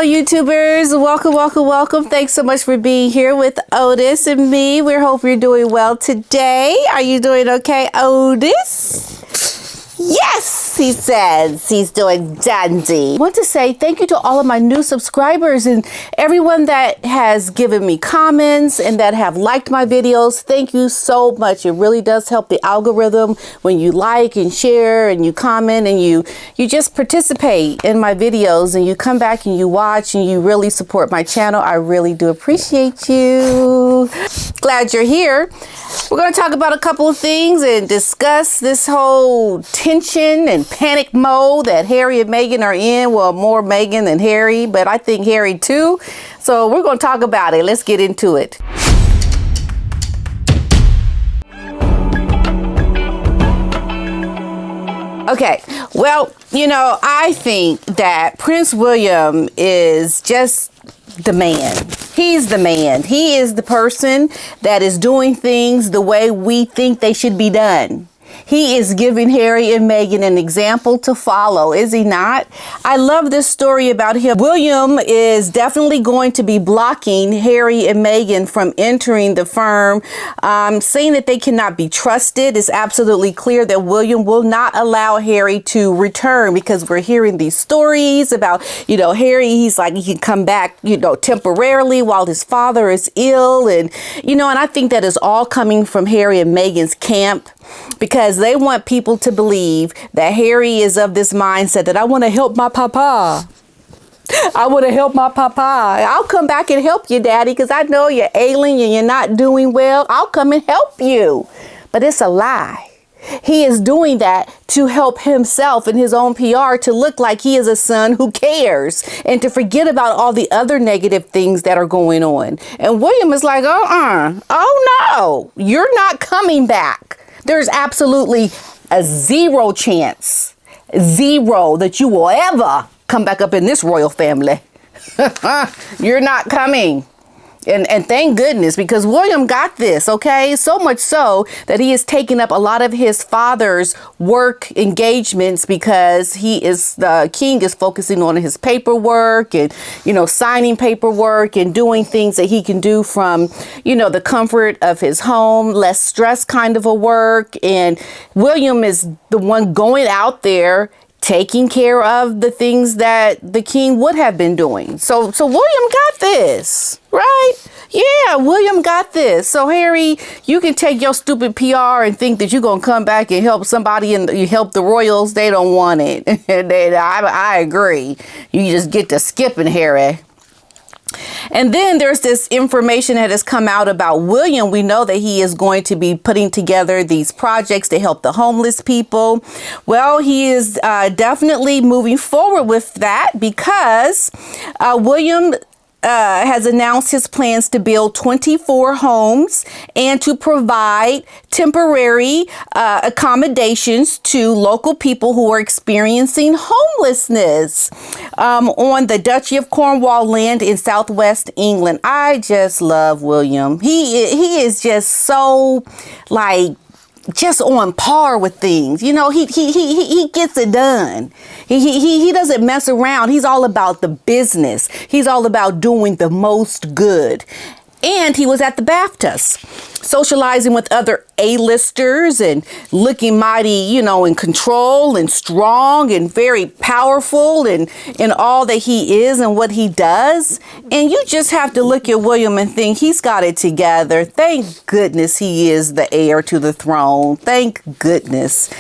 Hello, YouTubers. Welcome, welcome, welcome. Thanks so much for being here with Otis and me. We hope you're doing well today. Are you doing okay, Otis? Yes, he says he's doing dandy. I want to say thank you to all of my new subscribers and everyone that has given me comments and that have liked my videos. Thank you so much. It really does help the algorithm when you like and share and you comment and you just participate in my videos and you come back and you watch and you really support my channel. I really do appreciate you. Glad you're here. We're going to talk about a couple of things and discuss this whole tension and panic mode that Harry and Meghan are in. Well, more Meghan than Harry, but I think Harry too. So we're going to talk about it. Let's get into it. Okay, well, I think that Prince William is just the man. He's the man. He is the person that is doing things the way we think they should be done. He is giving Harry and Meghan an example to follow, is he not? I love this story about him. William is definitely going to be blocking Harry and Meghan from entering the firm, saying that they cannot be trusted. It's absolutely clear that William will not allow Harry to return because we're hearing these stories about, Harry, he's like, he can come back, temporarily while his father is ill. And I think that is all coming from Harry and Meghan's camp, because they want people to believe that Harry is of this mindset that I want to help my papa. I want to help my papa. I'll come back and help you, Daddy, because I know you're ailing and you're not doing well. I'll come and help you. But it's a lie. He is doing that to help himself and his own PR to look like he is a son who cares and to forget about all the other negative things that are going on. And William is like, oh no, you're not coming back. There's absolutely a zero chance, that you will ever come back up in this royal family. You're not coming. And thank goodness, because William got this, okay? So much so that he is taking up a lot of his father's work engagements because the king is focusing on his paperwork and, signing paperwork and doing things that he can do from, the comfort of his home, less stress kind of a work. And William is the one going out there taking care of the things that the king would have been doing. So William got this, right? Yeah, William got this. So Harry, you can take your stupid PR and think that you're going to come back and help somebody and you help the royals. They don't want it. I agree. You just get to skipping, Harry. And then there's this information that has come out about William. We know that he is going to be putting together these projects to help the homeless people. Well, he is definitely moving forward with that because William has announced his plans to build 24 homes and to provide temporary accommodations to local people who are experiencing homelessness on the Duchy of Cornwall land in southwest England. I just love William. He is just so just on par with things. He gets it done. He doesn't mess around. He's all about the business. He's all about doing the most good. And he was at the BAFTAs, socializing with other A-listers and looking mighty, in control and strong and very powerful and in all that he is and what he does. And you just have to look at William and think he's got it together. Thank goodness he is the heir to the throne. Thank goodness.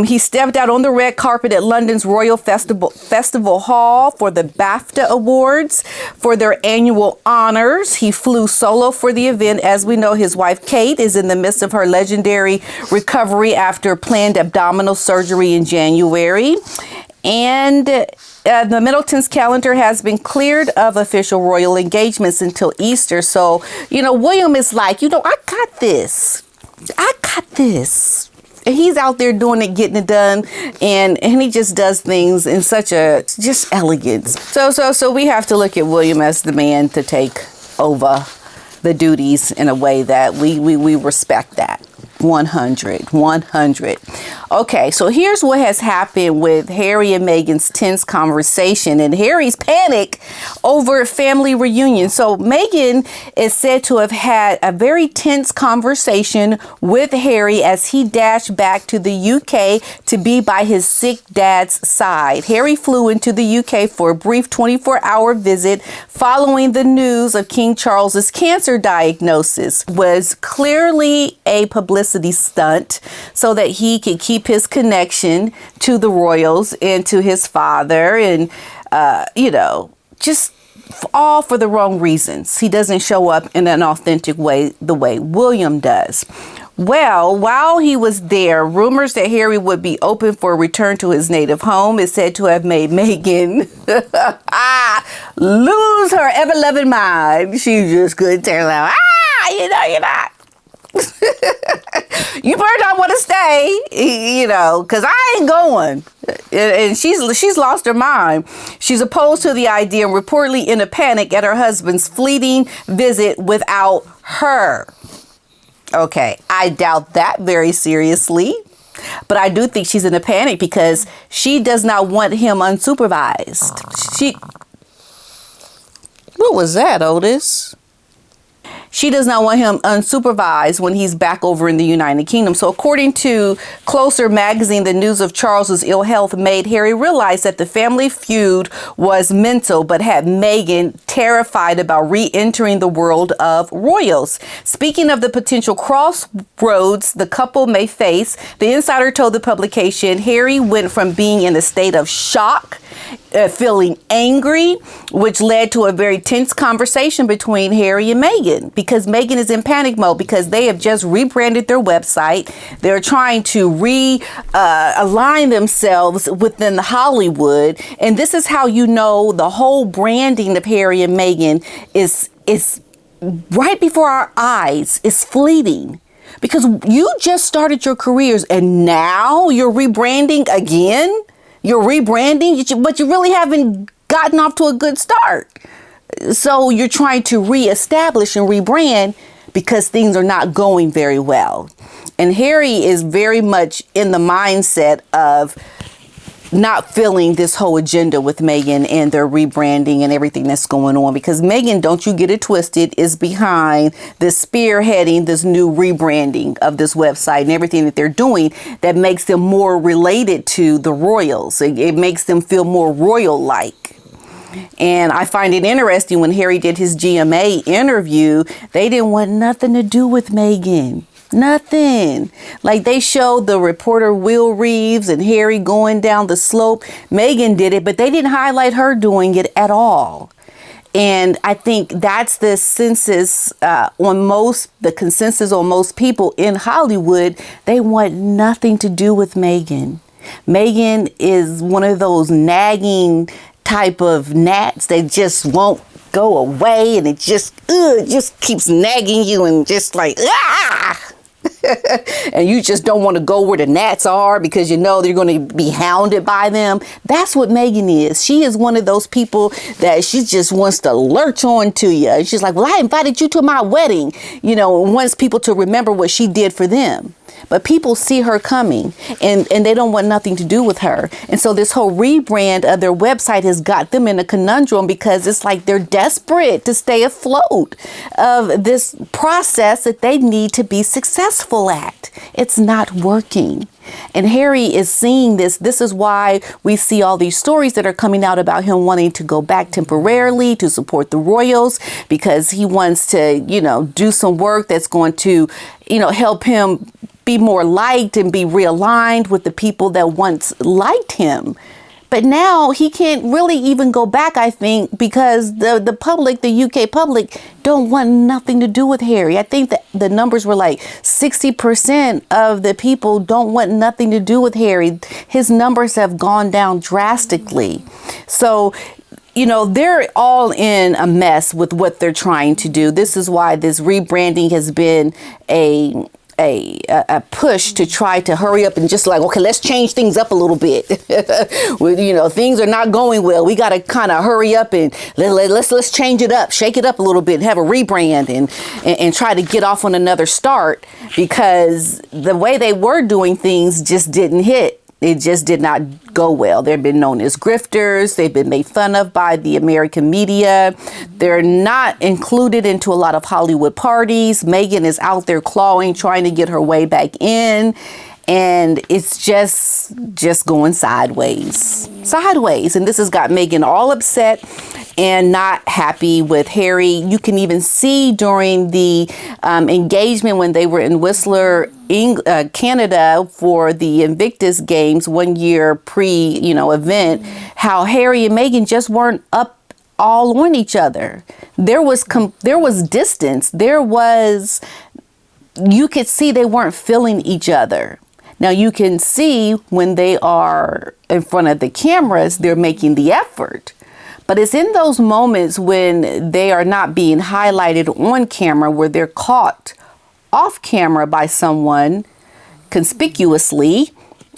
He stepped out on the red carpet at London's Royal Festival Hall for the BAFTA Awards for their annual honors. He flew solo for the event. As we know, his wife Kate is in the midst of her legendary recovery after planned abdominal surgery in January. And the Middleton's calendar has been cleared of official royal engagements until Easter. So, William is like, I got this. And he's out there doing it, getting it done, and he just does things in such a just elegance. So we have to look at William as the man to take over the duties in a way that we respect that. 100. Okay, so here's what has happened with Harry and Meghan's tense conversation and Harry's panic over family reunion. So Meghan is said to have had a very tense conversation with Harry as he dashed back to the UK to be by his sick dad's side. Harry flew into the UK for a brief 24-hour visit following the news of King Charles's cancer diagnosis. Was clearly a publicity stunt so that he could keep his connection to the royals and to his father, and just all for the wrong reasons. He doesn't show up in an authentic way the way William does. Well, while he was there, rumors that Harry would be open for a return to his native home is said to have made Meghan lose her ever-loving mind. She just couldn't tell out, you're not. You better not want to stay, because I ain't going. And she's lost her mind. She's opposed to the idea and reportedly in a panic at her husband's fleeting visit without her. Okay, I doubt that very seriously. But I do think she's in a panic because she does not want him unsupervised. What was that, Otis? She does not want him unsupervised when he's back over in the United Kingdom. So according to Closer magazine, the news of Charles's ill health made Harry realize that the family feud was mental, but had Meghan terrified about re-entering the world of royals. Speaking of the potential crossroads the couple may face, the insider told the publication Harry went from being in a state of shock, feeling angry, which led to a very tense conversation between Harry and Meghan, because Meghan is in panic mode because they have just rebranded their website. They're trying to align themselves within Hollywood. And this is how you know the whole branding of Harry and Meghan is right before our eyes. It's fleeting. Because you just started your careers and now you're rebranding again. You're rebranding, but you really haven't gotten off to a good start. So you're trying to reestablish and rebrand because things are not going very well. And Harry is very much in the mindset of not feeling this whole agenda with Meghan and their rebranding and everything that's going on, because Meghan, don't you get it twisted, is behind this spearheading this new rebranding of this website and everything that they're doing that makes them more related to the royals. It makes them feel more royal-like. And I find it interesting when Harry did his GMA interview, they didn't want nothing to do with Meghan. Nothing. Like they showed the reporter Will Reeves and Harry going down the slope. Meghan did it, but they didn't highlight her doing it at all. And I think that's the consensus on most people in Hollywood. They want nothing to do with Meghan. Meghan is one of those nagging type of gnats. They just won't go away, and it just keeps nagging you and just like, and you just don't want to go where the gnats are because you know they're going to be hounded by them. That's what Meghan is. She is one of those people that she just wants to lurch on to you. She's like, well, I invited you to my wedding, and wants people to remember what she did for them. But people see her coming and they don't want nothing to do with her. And so this whole rebrand of their website has got them in a conundrum because it's like they're desperate to stay afloat of this process that they need to be successful at. It's not working. And Harry is seeing this. This is why we see all these stories that are coming out about him wanting to go back temporarily to support the royals, because he wants to, do some work that's going to, help him be more liked and be realigned with the people that once liked him. But now he can't really even go back, I think, because the public, the UK public, don't want nothing to do with Harry. I think that the numbers were like 60% of the people don't want nothing to do with Harry. His numbers have gone down drastically. So, they're all in a mess with what they're trying to do. This is why this rebranding has been a a push to try to hurry up and just like, okay, let's change things up a little bit. Things are not going well. We got to kind of hurry up and let's change it up, shake it up a little bit, have a rebrand and try to get off on another start, because the way they were doing things just didn't hit. It just did not go well. They've been known as grifters. They've been made fun of by the American media. They're not included into a lot of Hollywood parties. Meghan is out there clawing, trying to get her way back in. And it's just going sideways. And this has got Meghan all upset and not happy with Harry. You can even see during the engagement when they were in Whistler, Canada, for the Invictus Games 1 year event, how Harry and Meghan just weren't up all on each other. There was distance. You could see they weren't feeling each other. Now you can see when they are in front of the cameras, they're making the effort. But it's in those moments when they are not being highlighted on camera, where they're caught off camera by someone conspicuously,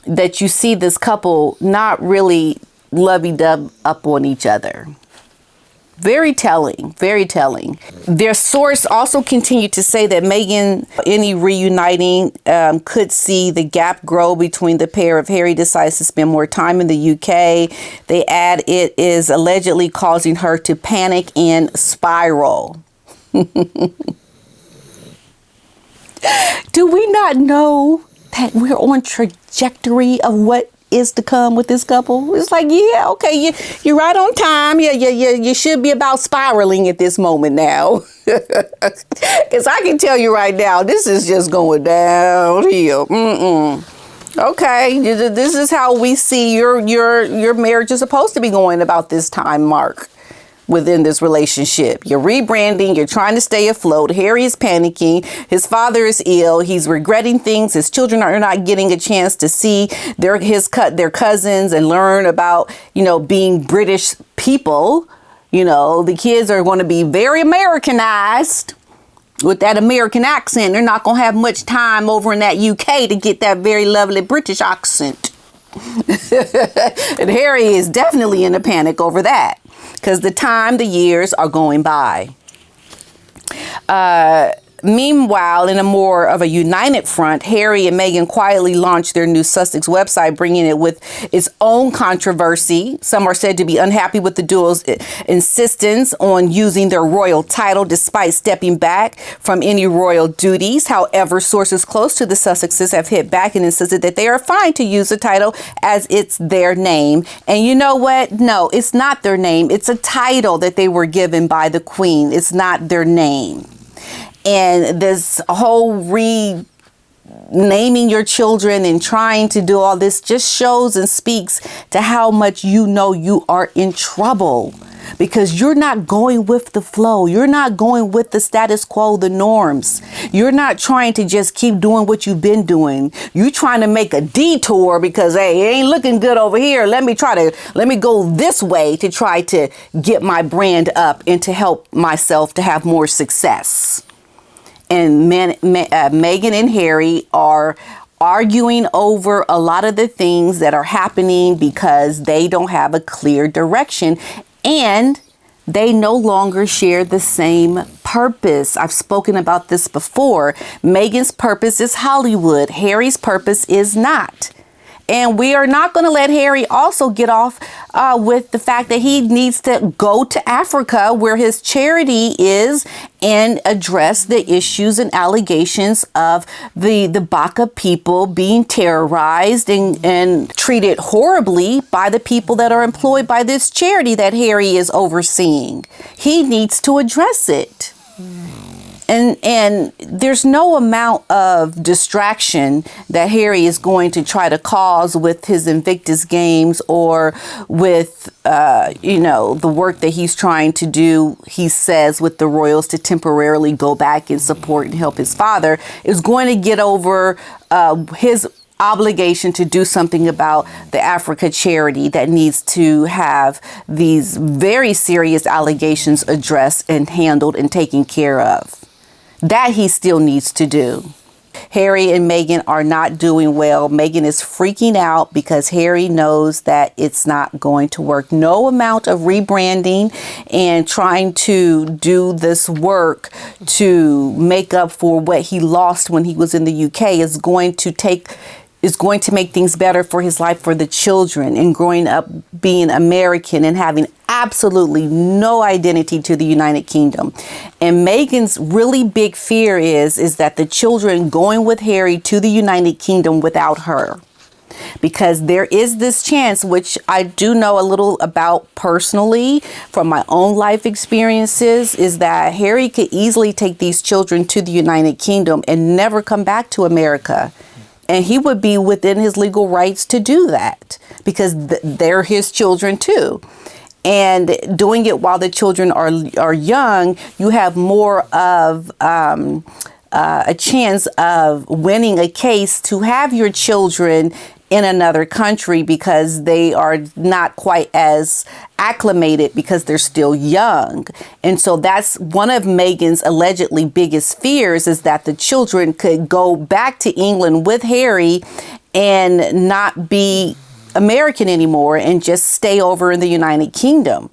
that you see this couple not really lovey-dovey up on each other. Very telling, very telling. Their source also continued to say that Meghan, any reuniting, could see the gap grow between the pair if Harry decides to spend more time in the UK. They add it is allegedly causing her to panic and spiral. Do we not know that we're on trajectory of what is to come with this couple? It's like, yeah, okay, you're right on time. Yeah, you should be about spiraling at this moment now. Because I can tell you right now, this is just going downhill. Okay, this is how we see your marriage is supposed to be going about this time mark within this relationship. You're rebranding, you're trying to stay afloat. Harry is panicking. His father is ill. He's regretting things. His children are not getting a chance to see their cousins and learn about, being British people. The kids are going to be very Americanized with that American accent. They're not going to have much time over in that UK to get that very lovely British accent. And Harry is definitely in a panic over that, because the years are going by. Meanwhile, in a more of a united front, Harry and Meghan quietly launched their new Sussex website, bringing it with its own controversy. Some are said to be unhappy with the duo's insistence on using their royal title despite stepping back from any royal duties. However, sources close to the Sussexes have hit back and insisted that they are fine to use the title as it's their name. And you know what? No, it's not their name. It's a title that they were given by the Queen. It's not their name. And this whole renaming your children and trying to do all this just shows and speaks to how much you are in trouble, because you're not going with the flow. You're not going with the status quo, the norms. You're not trying to just keep doing what you've been doing. You're trying to make a detour because, hey, it ain't looking good over here. Let me go this way to try to get my brand up and to help myself to have more success. And Meghan and Harry are arguing over a lot of the things that are happening because they don't have a clear direction, and they no longer share the same purpose. I've spoken about this before. Meghan's purpose is Hollywood. Harry's purpose is not. And we are not going to let Harry also get off with the fact that he needs to go to Africa, where his charity is, and address the issues and allegations of the Baka people being terrorized and treated horribly by the people that are employed by this charity that Harry is overseeing. He needs to address it. And there's no amount of distraction that Harry is going to try to cause with his Invictus Games or with, the work that he's trying to do, he says, with the royals to temporarily go back and support and help his father, is going to get over his obligation to do something about the Africa charity that needs to have these very serious allegations addressed and handled and taken care of. That he still needs to do. Harry and Meghan are not doing well. Meghan is freaking out because Harry knows that it's not going to work. No amount of rebranding and trying to do this work to make up for what he lost when he was in the UK is going to make things better for his life, for the children, and growing up being American and having absolutely no identity to the United Kingdom. And Meghan's really big fear is that the children going with Harry to the United Kingdom without her. Because there is this chance, which I do know a little about personally from my own life experiences, is that Harry could easily take these children to the United Kingdom and never come back to America. And he would be within his legal rights to do that because they're his children too. And doing it while the children are young, you have more of a chance of winning a case to have your children in another country because they are not quite as acclimated because they're still young. And so that's one of Meghan's allegedly biggest fears, is that the children could go back to England with Harry and not be American anymore and just stay over in the United Kingdom.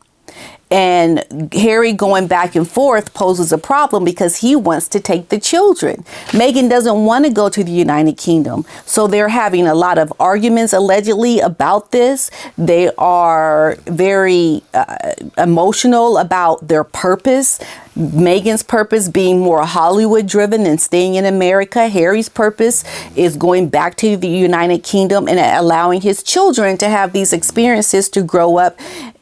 And Harry going back and forth poses a problem because he wants to take the children. Meghan doesn't want to go to the United Kingdom. So they're having a lot of arguments allegedly about this. They are very emotional about their purpose. Meghan's purpose being more Hollywood driven than staying in America. Harry's purpose is going back to the United Kingdom and allowing his children to have these experiences to grow up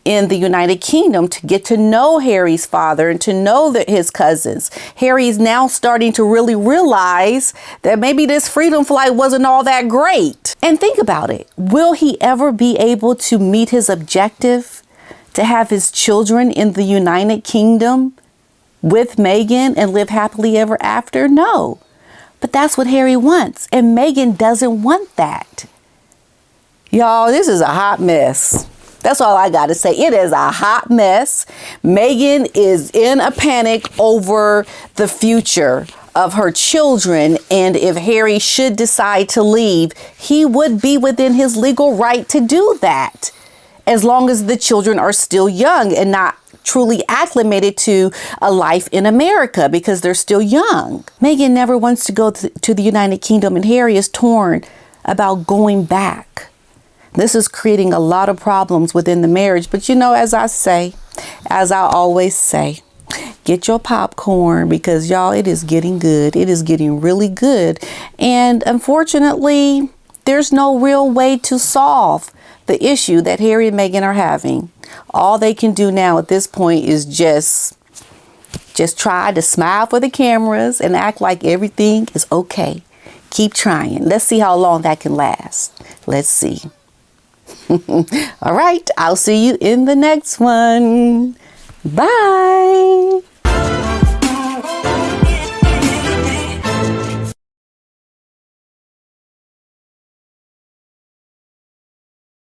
in the United Kingdom, to get to know Harry's father and to know that his cousins. Harry's now starting to really realize that maybe this freedom flight wasn't all that great. And think about it. Will he ever be able to meet his objective to have his children in the United Kingdom with Meghan and live happily ever after? No. But that's what Harry wants. And Meghan doesn't want that. Y'all, this is a hot mess. That's all I got to say. It is a hot mess. Meghan is in a panic over the future of her children. And if Harry should decide to leave, he would be within his legal right to do that, as long as the children are still young and not truly acclimated to a life in America, because they're still young. Meghan never wants to go to the United Kingdom, and Harry is torn about going back. This is creating a lot of problems within the marriage. But as I always say, get your popcorn, because y'all, it is getting good. It is getting really good. And unfortunately, there's no real way to solve the issue that Harry and Meghan are having. All they can do now at this point is just try to smile for the cameras and act like everything is okay. Keep trying. Let's see how long that can last. Let's see. All right. I'll see you in the next one. Bye.